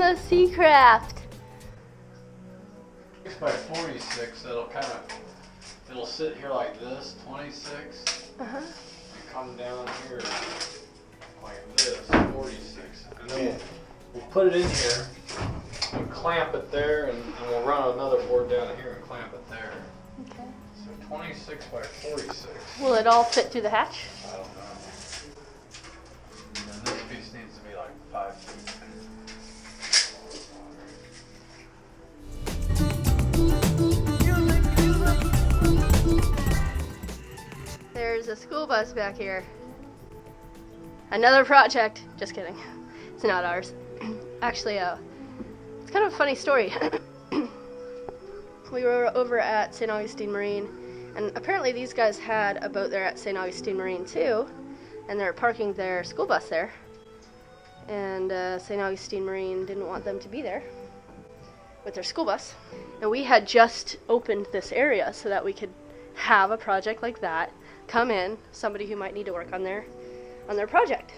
a sea craft. 6 by 46, it'll sit here like this, 26, and come down here like this, 46. And then we'll put it in here and clamp it there, and we'll run another board down here and clamp it there. Okay. So 26 by 46. Will it all fit through the hatch? I don't know. And then this piece needs to be like 5 feet. There's a school bus back here. Another project. Just kidding. It's not ours. Actually, it's kind of a funny story. We were over at St. Augustine Marine, and apparently these guys had a boat there at St. Augustine Marine too, and they're parking their school bus there. And St. Augustine Marine didn't want them to be there with their school bus. And we had just opened this area so that we could have a project like that come in, somebody who might need to work on their project.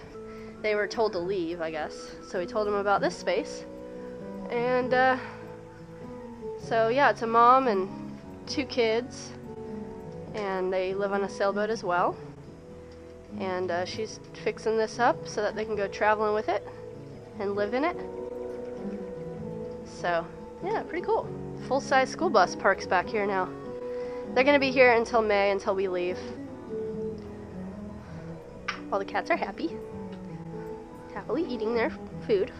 They were told to leave, I guess. So we told them about this space. And so yeah, it's a mom and 2 kids, and they live on a sailboat as well. And she's fixing this up so that they can go traveling with it and live in it. So yeah, pretty cool. Full-size school bus parks back here now. They're gonna be here until May, until we leave. All the cats are happy, happily eating their food.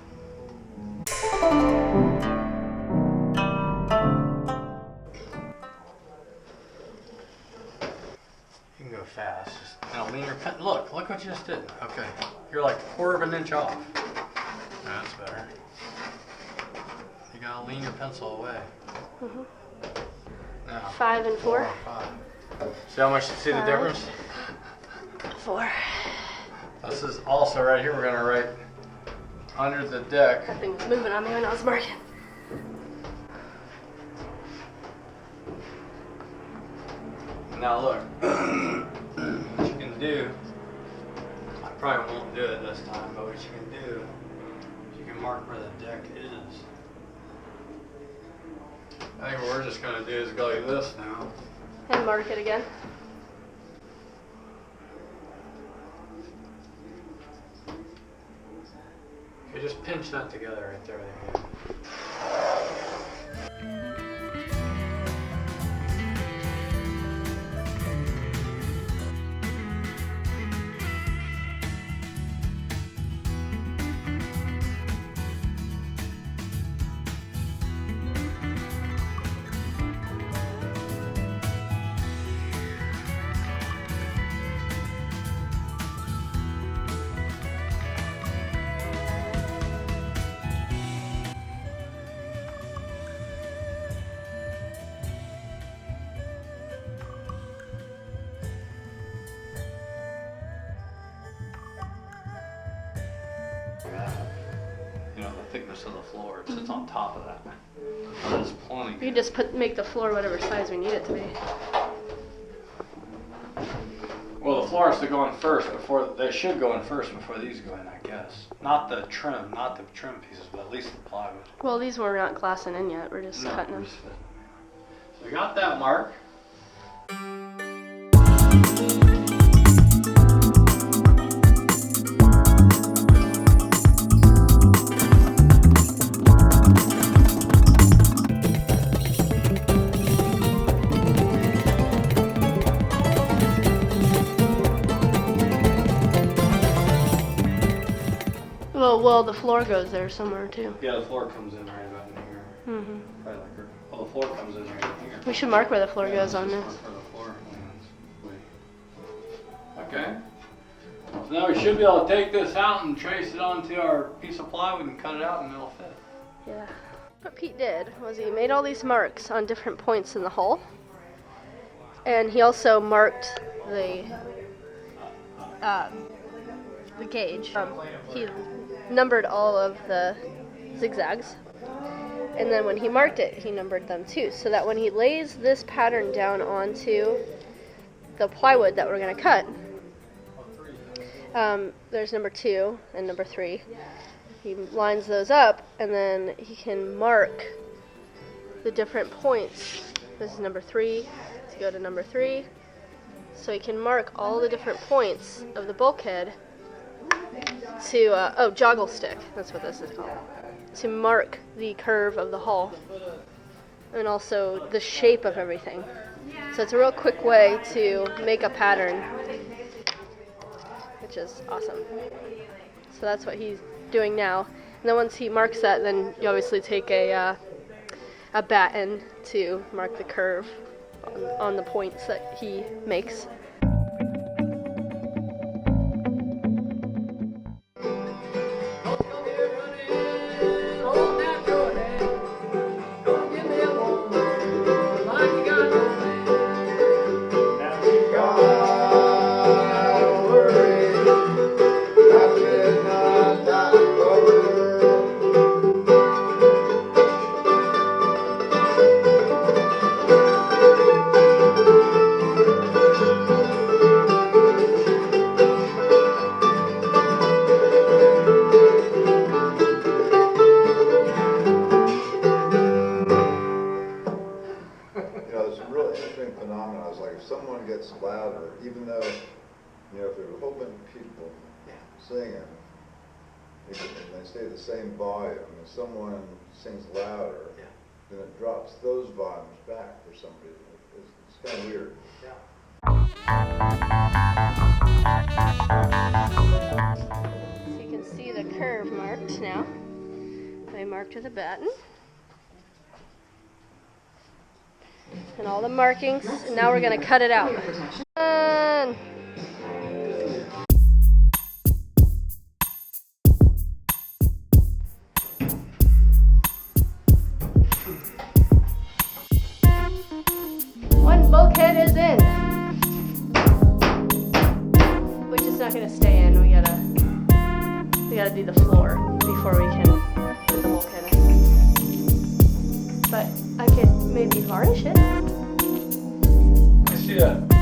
You can go fast. Now lean your pen. Look what you just did. Okay, you're like 1/4 of an inch off. That's better. You gotta lean your pencil away. Now, 5 and 4. 5. See how much? See the difference? 4. This is also right here. We're gonna write under the deck. That thing was moving on me when I was marking. Now look, what you can do, I probably won't do it this time, but what you can do is you can mark where the deck is. I think what we're just going to do is go like this now. And mark it again. Okay, just pinch that together right there. You know, the thickness of the floor, it sits on top of that. There's plenty. You just make the floor whatever size we need it to be. Well, the floor has to go in first before, they should go in first before these go in, I guess. Not the trim pieces, but at least the plywood. Well, these were not glassing in yet. We're just cutting them. So we got that mark. Well, the floor goes there somewhere too. Yeah, the floor comes in right about in here. Mm-hmm. Probably like her. Well, the floor comes in right here. We should mark where the floor goes on this. Where the floor lands. Okay. So now we should be able to take this out and trace it onto our piece of plywood and cut it out and it'll fit. Yeah. What Pete did was he made all these marks on different points in the hull, and he also marked the gauge. He numbered all of the zigzags, and then when he marked it, he numbered them too, so that when he lays this pattern down onto the plywood that we're going to cut, there's number 2 and number 3. he lines those up, and then he can mark the different points. This is number 3, to go to number 3. So he can mark all the different points of the bulkhead to, Jogglestick, that's what this is called, to mark the curve of the hull, and also the shape of everything. So it's a real quick way to make a pattern, which is awesome. So that's what he's doing now. And then once he marks that, then you obviously take a batten to mark the curve on the points that he makes. Phenomenon is like if someone gets louder, even though, if there's a whole bunch of people singing, and they stay the same volume, and someone sings louder, then it drops those volumes back for some reason. It's kind of weird. So you can see the curve marked now. I marked with a batten. And all the markings, and now we're going to cut it out. One bulkhead is in. We're just not going to stay in. We gotta do the floor before we can put the bulkhead in. But I could maybe varnish it. I see that.